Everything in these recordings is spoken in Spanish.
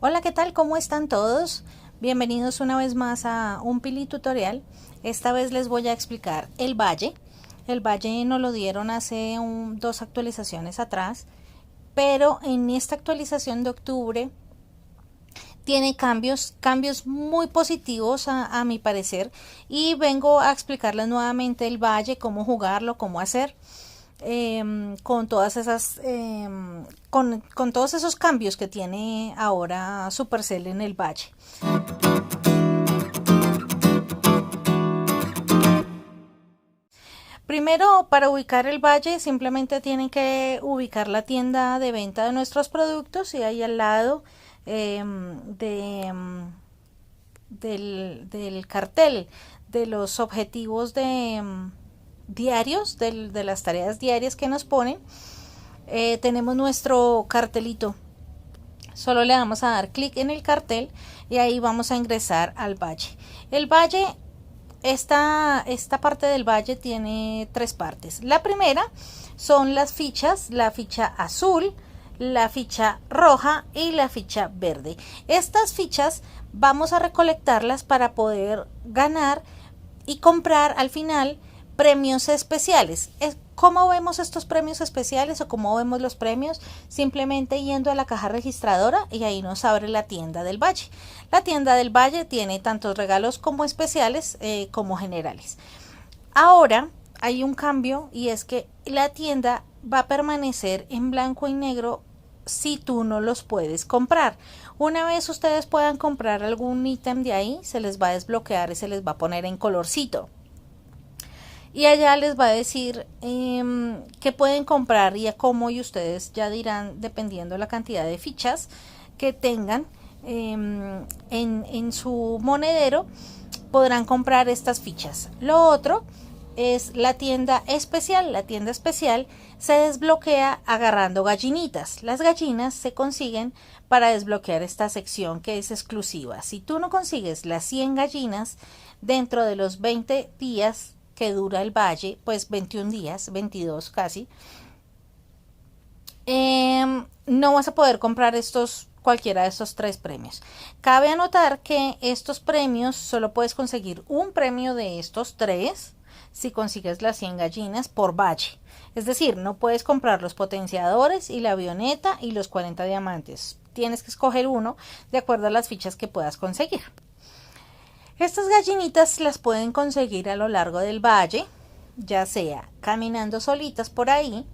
Hola, ¿qué tal? ¿Cómo están todos? Bienvenidos una vez más a un Pili Tutorial. Esta vez les voy a explicar el valle. El valle nos lo dieron hace dos actualizaciones atrás, pero en esta actualización de octubre tiene cambios muy positivos a mi parecer, y vengo a explicarles nuevamente el valle, cómo jugarlo, cómo hacer. Con todas esas con todos esos cambios que tiene ahora Supercell en el valle. Primero, para ubicar el valle simplemente tienen que ubicar la tienda de venta de nuestros productos, y ahí al lado del cartel de los objetivos diarios, de las tareas diarias que nos ponen, tenemos nuestro cartelito. Solo le vamos a dar clic en el cartel y ahí vamos a ingresar al valle. El valle, esta parte del valle tiene tres partes. La primera son las fichas, la ficha azul, la ficha roja y la ficha verde. Estas fichas vamos a recolectarlas para poder ganar y comprar al final premios especiales. ¿Cómo vemos estos premios especiales o cómo vemos los premios? Simplemente yendo a la caja registradora y ahí nos abre la tienda del valle. La tienda del valle tiene tantos regalos como especiales como generales. Ahora hay un cambio, y es que la tienda va a permanecer en blanco y negro si tú no los puedes comprar. Una vez ustedes puedan comprar algún ítem de ahí, se les va a desbloquear y se les va a poner en colorcito. Y allá les va a decir qué pueden comprar y a cómo, y ustedes ya dirán, dependiendo la cantidad de fichas que tengan en su monedero, podrán comprar estas fichas. Lo otro es la tienda especial. La tienda especial se desbloquea agarrando gallinitas. Las gallinas se consiguen para desbloquear esta sección, que es exclusiva. Si tú no consigues las 100 gallinas dentro de los 20 días que dura el valle, pues 21 días, 22 casi, no vas a poder comprar cualquiera de estos tres premios. Cabe anotar que estos premios solo puedes conseguir un premio de estos tres si consigues las 100 gallinas por valle. Es decir, no puedes comprar los potenciadores y la avioneta y los 40 diamantes. Tienes que escoger uno de acuerdo a las fichas que puedas conseguir. Estas gallinitas las pueden conseguir a lo largo del valle, ya sea caminando solitas por ahí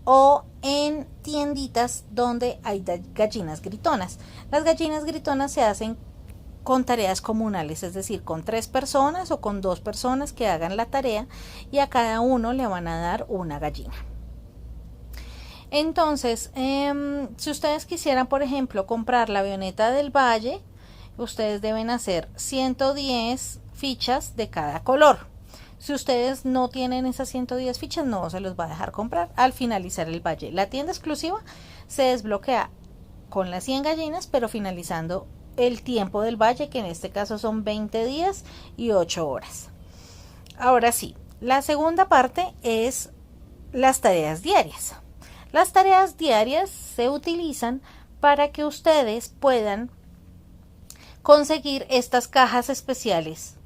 o en tienditas donde hay gallinas gritonas. Las gallinas gritonas se hacen con tareas comunales, es decir, con 3 personas o con 2 personas que hagan la tarea, y a cada uno le van a dar una gallina. Entonces, si ustedes quisieran, por ejemplo, comprar la avioneta del valle, ustedes deben hacer 110 fichas de cada color. Si ustedes no tienen esas 110 fichas, no se los va a dejar comprar al finalizar el valle. La tienda exclusiva se desbloquea con las 100 gallinas, pero finalizando el tiempo del valle, que en este caso son 20 días y 8 horas. Ahora sí, la segunda parte es las tareas diarias. Las tareas diarias se utilizan para que ustedes puedan conseguir estas cajas especiales.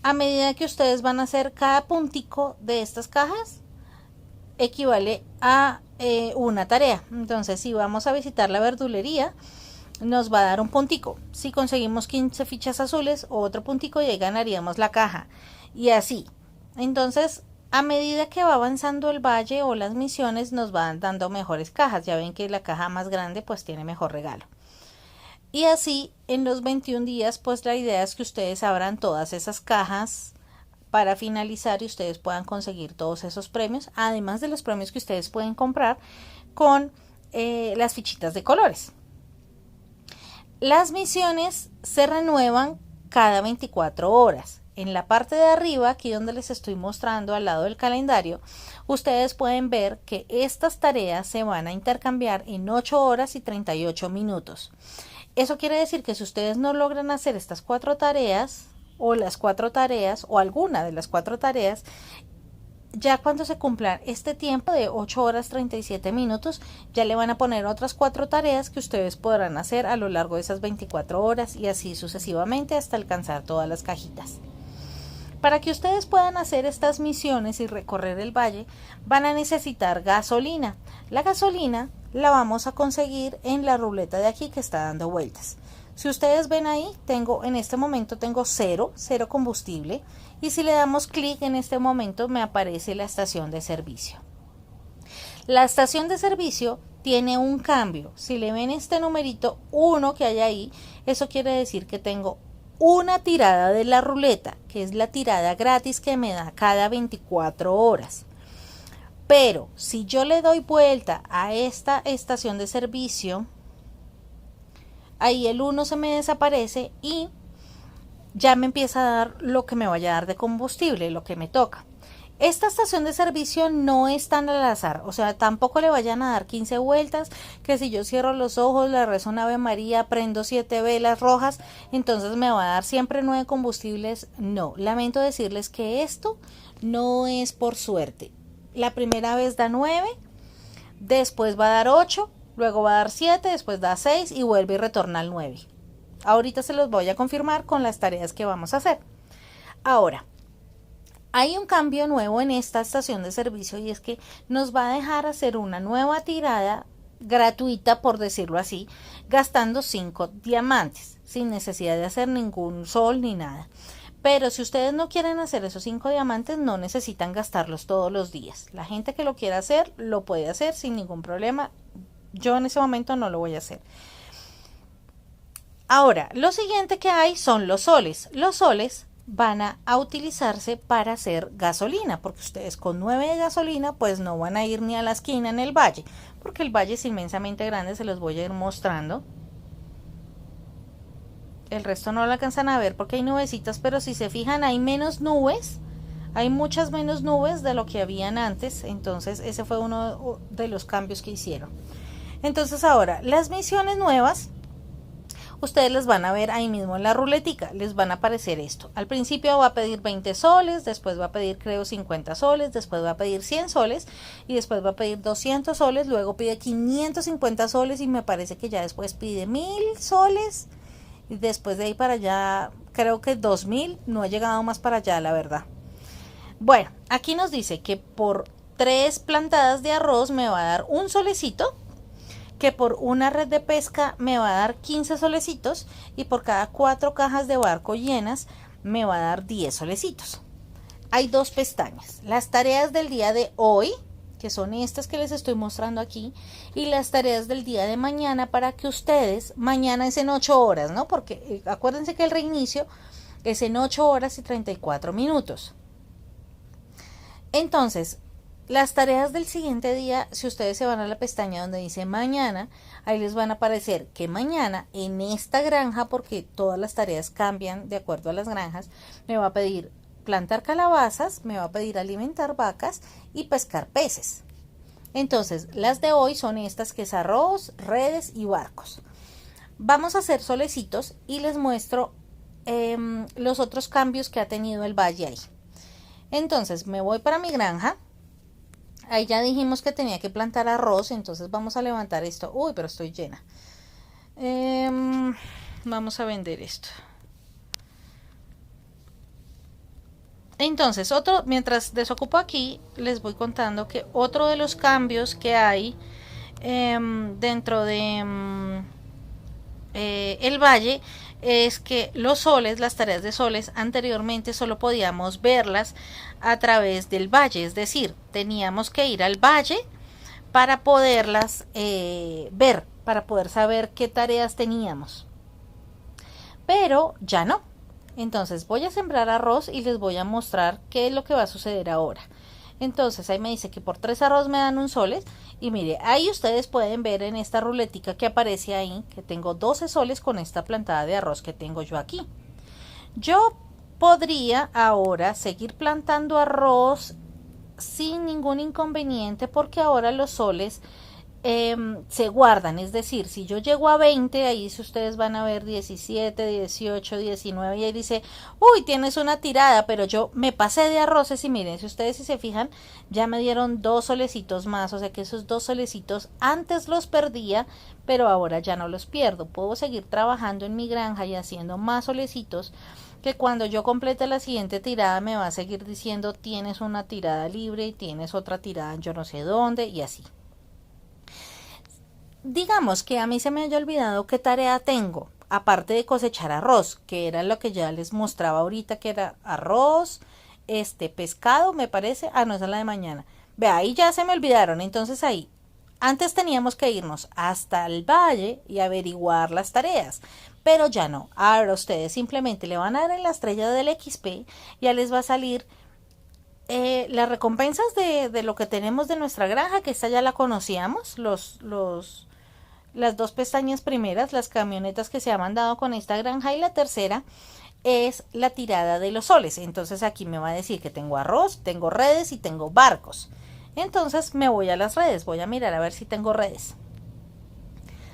A medida que ustedes van a hacer cada puntico de estas cajas, equivale a una tarea. Entonces, si vamos a visitar la verdulería, nos va a dar un puntico. Si conseguimos 15 fichas azules, otro puntico, y ahí ganaríamos la caja. Y así. Entonces, a medida que va avanzando el valle o las misiones, nos van dando mejores cajas. Ya ven que la caja más grande pues tiene mejor regalo. Y así en los 21 días, pues la idea es que ustedes abran todas esas cajas para finalizar y ustedes puedan conseguir todos esos premios, además de los premios que ustedes pueden comprar con las fichitas de colores. Las misiones se renuevan cada 24 horas. En la parte de arriba, aquí donde les estoy mostrando al lado del calendario, ustedes pueden ver que estas tareas se van a intercambiar en 8 horas y 38 minutos. Eso quiere decir que si ustedes no logran hacer estas 4 tareas, o las 4 tareas, o alguna de las 4 tareas, ya cuando se cumpla este tiempo de 8 horas 37 minutos, ya le van a poner otras 4 tareas que ustedes podrán hacer a lo largo de esas 24 horas y así sucesivamente hasta alcanzar todas las cajitas. Para que ustedes puedan hacer estas misiones y recorrer el valle, van a necesitar gasolina. La gasolina la vamos a conseguir en la ruleta de aquí que está dando vueltas. Si ustedes ven ahí, en este momento tengo cero combustible, y si le damos clic en este momento me aparece la estación de servicio. La estación de servicio tiene un cambio. Si le ven este numerito 1 que hay ahí, eso quiere decir que tengo una tirada de la ruleta, que es la tirada gratis que me da cada 24 horas. Pero si yo le doy vuelta a esta estación de servicio, ahí el 1 se me desaparece y ya me empieza a dar lo que me vaya a dar de combustible, lo que me toca. Esta estación de servicio no es tan al azar, o sea, tampoco le vayan a dar 15 vueltas, que si yo cierro los ojos, le rezo una Ave María, prendo 7 velas rojas, entonces me va a dar siempre 9 combustibles. No, lamento decirles que esto no es por suerte. La primera vez da 9, después va a dar 8, luego va a dar 7, después da 6 y vuelve y retorna al 9. Ahorita se los voy a confirmar con las tareas que vamos a hacer. Ahora, hay un cambio nuevo en esta estación de servicio y es que nos va a dejar hacer una nueva tirada gratuita, por decirlo así, gastando 5 diamantes, sin necesidad de hacer ningún sol ni nada. Pero si ustedes no quieren hacer esos 5 diamantes, no necesitan gastarlos todos los días. La gente que lo quiera hacer, lo puede hacer sin ningún problema. Yo en ese momento no lo voy a hacer. Ahora, lo siguiente que hay son los soles. Los soles van a utilizarse para hacer gasolina, porque ustedes con 9 de gasolina pues no van a ir ni a la esquina en el valle, porque el valle es inmensamente grande, se los voy a ir mostrando. El resto no lo alcanzan a ver porque hay nubecitas, pero si se fijan hay menos nubes, hay muchas menos nubes de lo que habían antes, entonces ese fue uno de los cambios que hicieron. Entonces ahora, las misiones nuevas, ustedes les van a ver ahí mismo en la ruletica, les van a aparecer esto. Al principio va a pedir 20 soles, después va a pedir creo 50 soles, después va a pedir 100 soles y después va a pedir 200 soles, luego pide 550 soles y me parece que ya después pide 1000 soles y después de ahí para allá creo que 2000, no he llegado más para allá la verdad. Bueno, aquí nos dice que por 3 plantadas de arroz me va a dar un solecito, que por una red de pesca me va a dar 15 solecitos y por cada 4 cajas de barco llenas me va a dar 10 solecitos. Hay 2 pestañas, las tareas del día de hoy, que son estas que les estoy mostrando aquí, y las tareas del día de mañana para que ustedes, mañana es en 8 horas, ¿no? Porque acuérdense que el reinicio es en 8 horas y 34 minutos. Entonces, las tareas del siguiente día, si ustedes se van a la pestaña donde dice mañana, ahí les van a aparecer que mañana en esta granja, porque todas las tareas cambian de acuerdo a las granjas, me va a pedir plantar calabazas, me va a pedir alimentar vacas y pescar peces. Entonces, las de hoy son estas que es arroz, redes y barcos. Vamos a hacer solecitos y les muestro los otros cambios que ha tenido el valle ahí. Entonces, me voy para mi granja. Ahí ya dijimos que tenía que plantar arroz, entonces vamos a levantar esto. Uy, pero estoy llena. Vamos a vender esto. Entonces, mientras desocupo aquí, les voy contando que otro de los cambios que hay dentro de el valle es que los soles, las tareas de soles, anteriormente solo podíamos verlas a través del valle, es decir, teníamos que ir al valle para poderlas ver, para poder saber qué tareas teníamos. Pero ya no. Entonces voy a sembrar arroz y les voy a mostrar qué es lo que va a suceder ahora. Entonces ahí me dice que por 3 arroz me dan un soles. Y mire, ahí ustedes pueden ver en esta ruletica que aparece ahí que tengo 12 soles con esta plantada de arroz que tengo yo aquí. Yo podría ahora seguir plantando arroz sin ningún inconveniente porque ahora los soles se guardan, es decir, si yo llego a 20, ahí si ustedes van a ver 17, 18, 19 y ahí dice, uy, tienes una tirada, pero yo me pasé de arroces y miren, si ustedes si se fijan, ya me dieron 2 solecitos más, o sea que esos 2 solecitos antes los perdía, pero ahora ya no los pierdo, puedo seguir trabajando en mi granja y haciendo más solecitos, que cuando yo complete la siguiente tirada me va a seguir diciendo, tienes una tirada libre y tienes otra tirada yo no sé dónde y así. Digamos que a mí se me haya olvidado qué tarea tengo, aparte de cosechar arroz, que era lo que ya les mostraba ahorita, que era arroz, pescado, me parece, no, esa es la de mañana. Vea, ahí ya se me olvidaron, entonces ahí, antes teníamos que irnos hasta el valle y averiguar las tareas, pero ya no, ahora ustedes simplemente le van a dar en la estrella del XP, ya les va a salir las recompensas de lo que tenemos de nuestra granja, que esta ya la conocíamos, las 2 pestañas primeras, las camionetas que se ha mandado con esta granja, y la tercera es la tirada de los soles. Entonces aquí me va a decir que tengo arroz, tengo redes y tengo barcos. Entonces me voy a las redes, voy a mirar a ver si tengo redes.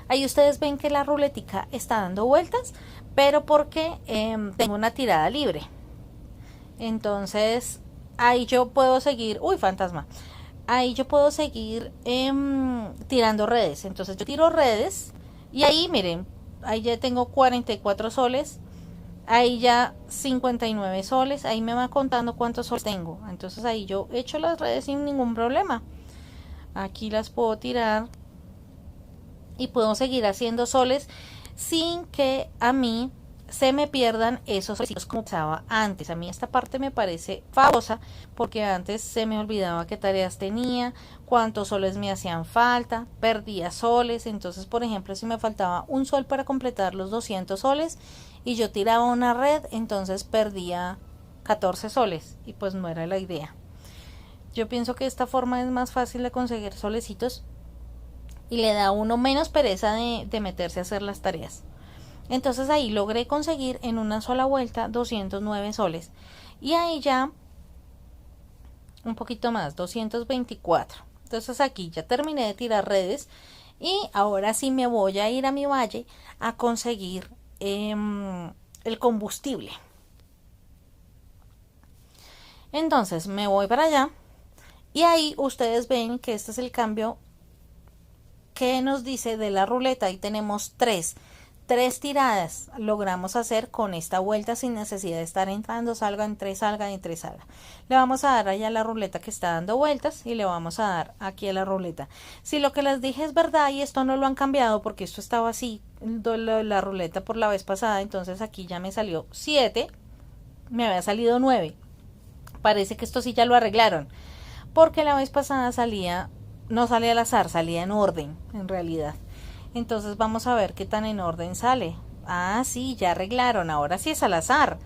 Ahí ustedes ven que la ruletica está dando vueltas, pero porque tengo una tirada libre. Entonces ahí yo puedo seguir, uy, fantasma, ahí yo puedo seguir tirando redes. Entonces yo tiro redes y ahí miren, ahí ya tengo 44 soles, ahí ya 59 soles, ahí me va contando cuántos soles tengo. Entonces ahí yo echo las redes sin ningún problema, aquí las puedo tirar y puedo seguir haciendo soles sin que a mí se me pierdan esos solecitos como estaba antes. A mí esta parte me parece fabulosa porque antes se me olvidaba qué tareas tenía, cuántos soles me hacían falta, perdía soles. Entonces, por ejemplo, si me faltaba un sol para completar los 200 soles y yo tiraba una red, entonces perdía 14 soles y pues no era la idea. Yo pienso que esta forma es más fácil de conseguir solecitos y le da a uno menos pereza de meterse a hacer las tareas. Entonces ahí logré conseguir en una sola vuelta 209 soles. Y ahí ya un poquito más, 224. Entonces aquí ya terminé de tirar redes. Y ahora sí me voy a ir a mi valle a conseguir el combustible. Entonces me voy para allá. Y ahí ustedes ven que este es el cambio que nos dice de la ruleta. Ahí tenemos 3 tiradas logramos hacer con esta vuelta sin necesidad de estar entrando, salga, entre, salga, entre, salga. Le vamos a dar allá a la ruleta que está dando vueltas y le vamos a dar aquí a la ruleta. Si lo que les dije es verdad y esto no lo han cambiado porque esto estaba así, la ruleta por la vez pasada, entonces aquí ya me salió 7, me había salido 9. Parece que esto sí ya lo arreglaron, porque la vez pasada salía, no salía al azar, salía en orden en realidad. Entonces vamos a ver qué tan en orden sale. Ah, sí, ya arreglaron, ahora sí es al azar.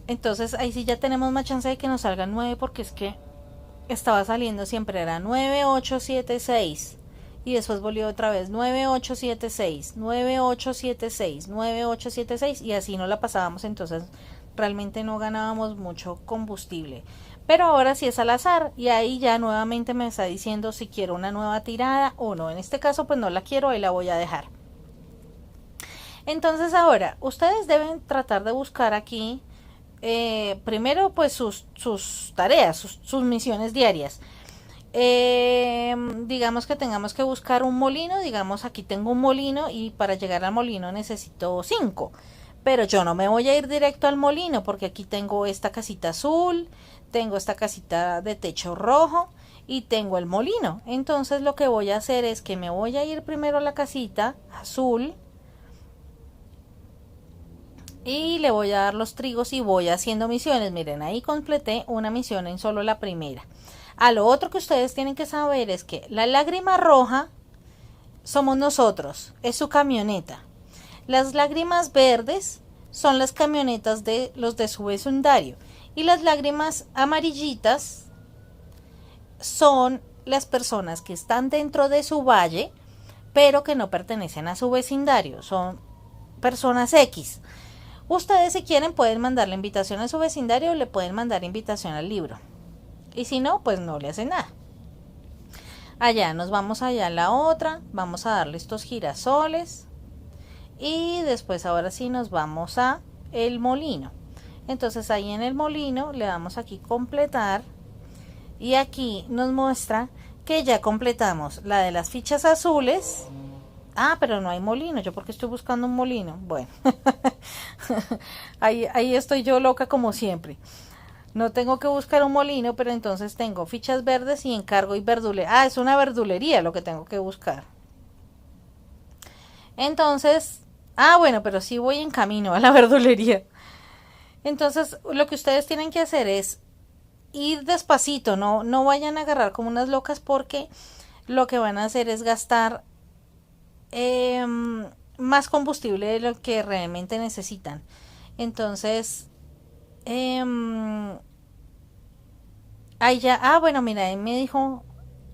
Entonces ahí sí ya tenemos más chance de que nos salgan 9 porque es que estaba saliendo siempre era 9, 8, 7, 6. Y después volvió otra vez 9, 8, 7, 6, 9, 8, 7, 6, 9, 8, 7, 6 y así no la pasábamos, entonces realmente no ganábamos mucho combustible. Pero ahora sí es al azar y ahí ya nuevamente me está diciendo si quiero una nueva tirada o no. En este caso pues no la quiero y la voy a dejar. Entonces ahora ustedes deben tratar de buscar aquí primero pues sus tareas, sus misiones diarias. Digamos que tengamos que buscar un molino, digamos aquí tengo un molino y para llegar al molino necesito 5. Pero yo no me voy a ir directo al molino porque aquí tengo esta casita azul, tengo esta casita de techo rojo y tengo el molino. Entonces lo que voy a hacer es que me voy a ir primero a la casita azul y le voy a dar los trigos y voy haciendo misiones. Miren, ahí completé una misión en solo la primera. A lo otro que ustedes tienen que saber es que la lágrima roja somos nosotros, es su camioneta. Las lágrimas verdes son las camionetas de los de su vecindario y las lágrimas amarillitas son las personas que están dentro de su valle pero que no pertenecen a su vecindario, son personas X. Ustedes si quieren pueden mandar la invitación a su vecindario o le pueden mandar invitación al libro y si no pues no le hacen nada. Allá nos vamos allá a la otra, vamos a darle estos girasoles y después ahora sí nos vamos a el molino. Entonces ahí en el molino le damos aquí completar y aquí nos muestra que ya completamos la de las fichas azules. Ah, pero no hay molino, yo porque estoy buscando un molino. Bueno, ahí estoy yo loca como siempre. No tengo que buscar un molino, pero entonces tengo fichas verdes y encargo y verdulería. Ah, es una verdulería lo que tengo que buscar. Entonces, bueno, pero sí voy en camino a la verdulería. Entonces, lo que ustedes tienen que hacer es ir despacito, no vayan a agarrar como unas locas porque lo que van a hacer es gastar más combustible de lo que realmente necesitan. Entonces, ahí ya, bueno, mira, ahí me dijo,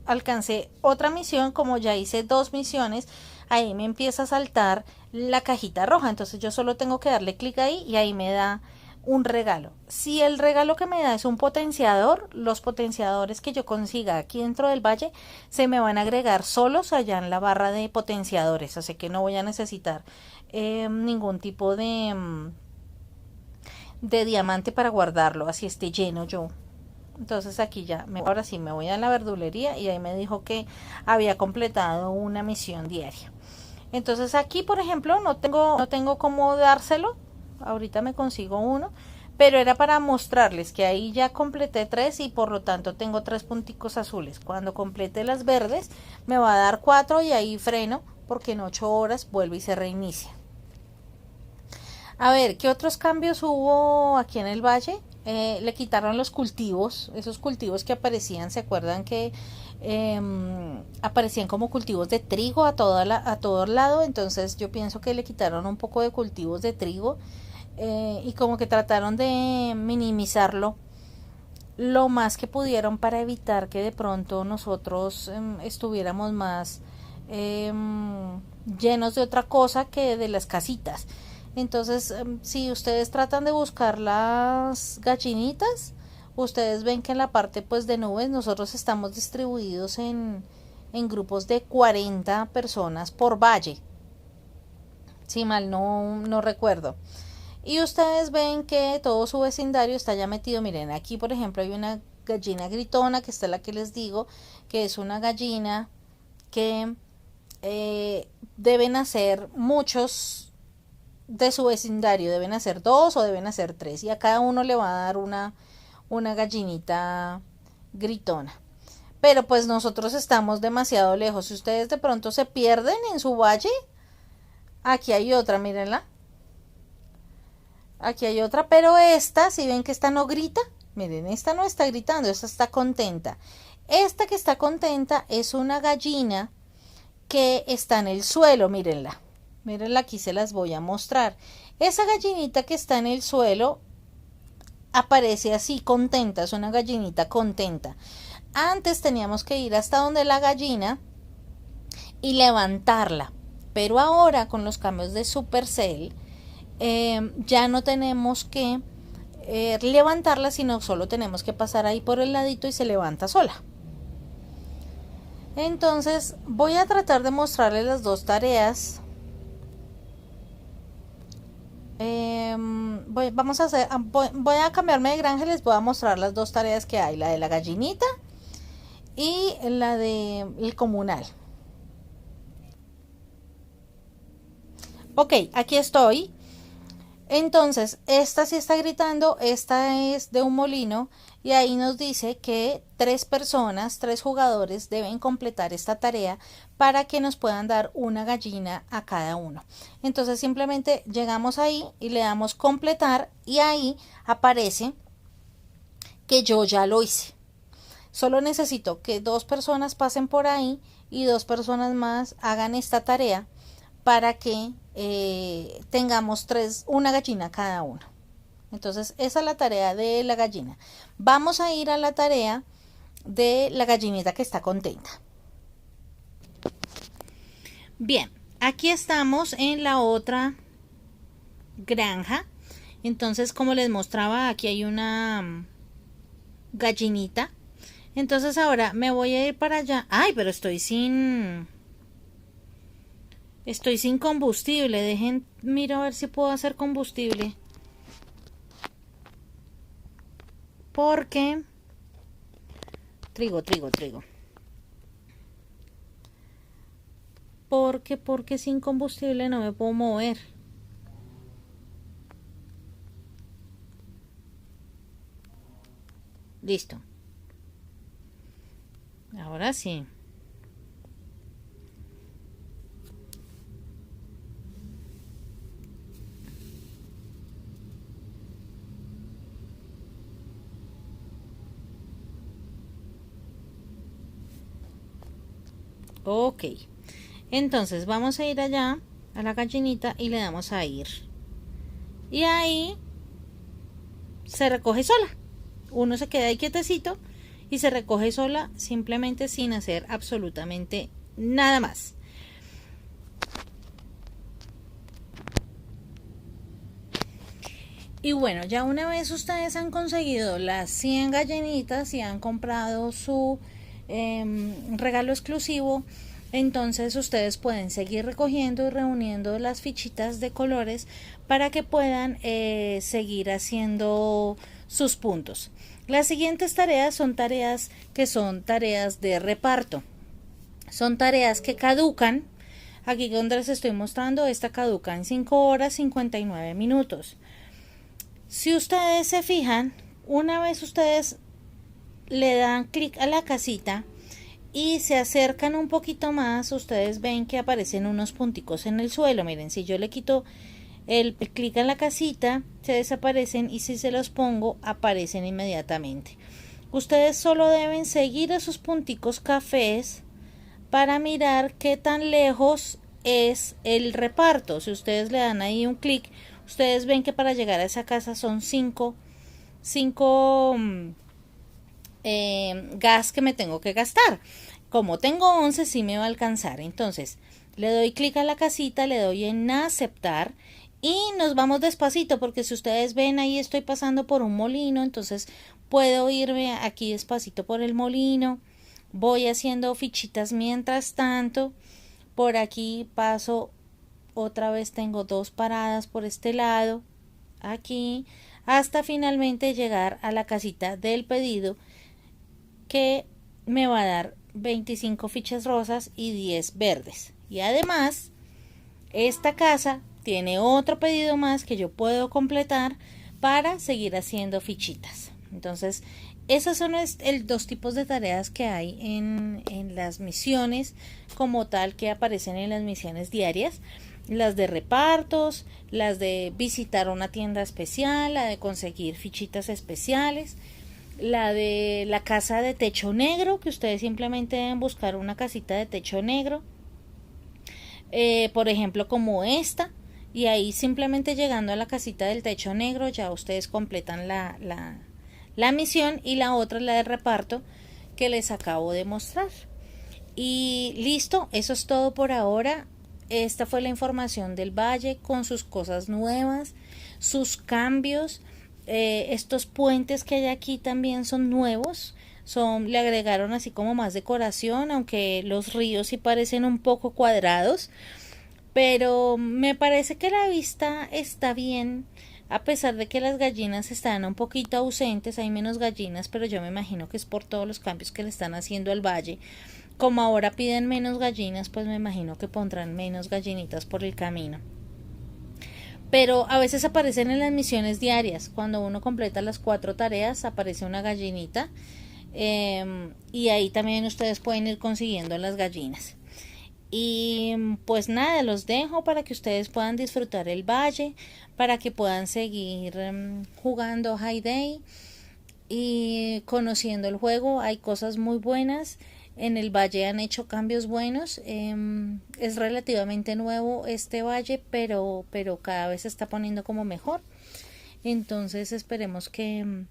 alcancé otra misión, como ya hice 2 misiones, ahí me empieza a saltar la cajita roja, entonces yo solo tengo que darle clic ahí y ahí me da un regalo. Si el regalo que me da es un potenciador, los potenciadores que yo consiga aquí dentro del valle se me van a agregar solos allá en la barra de potenciadores, así que no voy a necesitar ningún tipo de diamante para guardarlo, así esté lleno yo. Entonces aquí ya, ahora sí me voy a la verdulería y ahí me dijo que había completado una misión diaria. Entonces aquí, por ejemplo, no tengo cómo dárselo. Ahorita me consigo uno, pero era para mostrarles que ahí ya completé 3 y por lo tanto tengo 3 punticos azules. Cuando complete las verdes me va a dar 4 y ahí freno porque en 8 horas vuelve y se reinicia. A ver, ¿qué otros cambios hubo aquí en el valle? Le quitaron los cultivos, esos cultivos que aparecían, ¿se acuerdan que aparecían como cultivos de trigo a todo lado? Entonces yo pienso que le quitaron un poco de cultivos de trigo y como que trataron de minimizarlo lo más que pudieron para evitar que de pronto nosotros estuviéramos más llenos de otra cosa que de las casitas. Entonces, si ustedes tratan de buscar las gallinitas, ustedes ven que en la parte pues de nubes nosotros estamos distribuidos en grupos de 40 personas por valle. Si mal no recuerdo. Y ustedes ven que todo su vecindario está ya metido. Miren, aquí por ejemplo hay una gallina gritona, que está la que les digo, que es una gallina que deben hacer muchos de su vecindario, deben hacer 2 o deben hacer 3 y a cada uno le va a dar una gallinita gritona. Pero pues nosotros estamos demasiado lejos. Si ustedes de pronto se pierden en su valle, aquí hay otra, mírenla. Aquí hay otra, pero esta, si ven que esta no grita, miren, esta no está gritando, esta está contenta. Esta que está contenta es una gallina que está en el suelo, mírenla. Mírenla, aquí se las voy a mostrar. Esa gallinita que está en el suelo aparece así contenta, es una gallinita contenta. Antes teníamos que ir hasta donde la gallina y levantarla, pero ahora con los cambios de Supercell ya no tenemos que levantarla, sino solo tenemos que pasar ahí por el ladito y se levanta sola. Entonces voy a tratar de mostrarles las 2 tareas. Voy a cambiarme de granja y les voy a mostrar las 2 tareas que hay, la de la gallinita y la de el comunal. Ok, aquí estoy. Entonces, esta sí está gritando, esta es de un molino y ahí nos dice que 3 personas, 3 jugadores deben completar esta tarea para que nos puedan dar una gallina a cada uno. Entonces simplemente llegamos ahí y le damos completar y ahí aparece que yo ya lo hice. Solo necesito que 2 personas pasen por ahí y 2 personas más hagan esta tarea para que tengamos una gallina cada uno. Entonces esa es la tarea de la gallina. Vamos a ir a la tarea de la gallinita que está contenta. Bien, aquí estamos en la otra granja. Entonces, como les mostraba, aquí hay una gallinita. Entonces ahora me voy a ir para allá. Ay, pero estoy sin combustible. Miro a ver si puedo hacer combustible. Porque trigo. Porque sin combustible no me puedo mover. Listo. Ahora sí. Ok. Entonces vamos a ir allá a la gallinita y le damos a ir. Y ahí se recoge sola. Uno se queda ahí quietecito y se recoge sola simplemente sin hacer absolutamente nada más. Y bueno, ya una vez ustedes han conseguido las 100 gallinitas y han comprado su regalo exclusivo, entonces ustedes pueden seguir recogiendo y reuniendo las fichitas de colores para que puedan seguir haciendo sus puntos. Las siguientes tareas son tareas de reparto. Son tareas que caducan. Aquí donde les estoy mostrando, esta caduca en 5 horas 59 minutos. Si ustedes se fijan, una vez ustedes le dan clic a la casita y se acercan un poquito más, ustedes ven que aparecen unos punticos en el suelo. Miren, si yo le quito el clic en la casita, se desaparecen, y si se los pongo, aparecen inmediatamente. Ustedes solo deben seguir esos punticos cafés para mirar qué tan lejos es el reparto. Si ustedes le dan ahí un clic, ustedes ven que para llegar a esa casa son 5 gas que me tengo que gastar. Como tengo 11, sí me va a alcanzar. Entonces le doy clic a la casita, le doy en aceptar y nos vamos despacito, porque si ustedes ven ahí estoy pasando por un molino, entonces puedo irme aquí despacito por el molino. Voy haciendo fichitas mientras tanto. Por aquí paso otra vez, tengo 2 paradas por este lado, aquí, hasta finalmente llegar a la casita del pedido, que me va a dar 25 fichas rosas y 10 verdes. Y además, esta casa tiene otro pedido más que yo puedo completar para seguir haciendo fichitas. Entonces, esos son los 2 tipos de tareas que hay en las misiones como tal, que aparecen en las misiones diarias. Las de repartos, las de visitar una tienda especial, la de conseguir fichitas especiales, la de la casa de techo negro, que ustedes simplemente deben buscar una casita de techo negro, por ejemplo como esta, y ahí simplemente llegando a la casita del techo negro ya ustedes completan la misión. Y la otra es la de reparto que les acabo de mostrar. Y listo, eso es todo por ahora. Esta fue la información del Valle con sus cosas nuevas, sus cambios. Estos puentes que hay aquí también son nuevos. Le agregaron así como más decoración, aunque los ríos sí parecen un poco cuadrados. Pero me parece que la vista está bien, a pesar de que las gallinas están un poquito ausentes, hay menos gallinas, pero yo me imagino que es por todos los cambios que le están haciendo al valle. Como ahora piden menos gallinas, pues me imagino que pondrán menos gallinitas por el camino. Pero a veces aparecen en las misiones diarias. Cuando uno completa las 4 tareas, aparece una gallinita. Y ahí también ustedes pueden ir consiguiendo las gallinas. Y pues nada, los dejo para que ustedes puedan disfrutar el valle, para que puedan seguir jugando Hay Day y conociendo el juego. Hay cosas muy buenas. En el valle han hecho cambios buenos. Es relativamente nuevo este valle, pero cada vez se está poniendo como mejor. Entonces esperemos que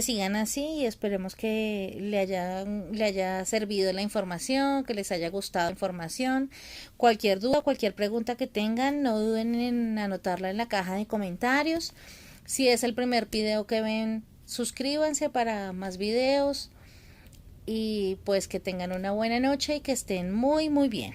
sigan así, y esperemos que le haya servido la información, que les haya gustado la información. Cualquier duda, cualquier pregunta que tengan, no duden en anotarla en la caja de comentarios. Si es el primer video que ven, suscríbanse para más videos. y pues que tengan una buena noche y que estén muy muy bien.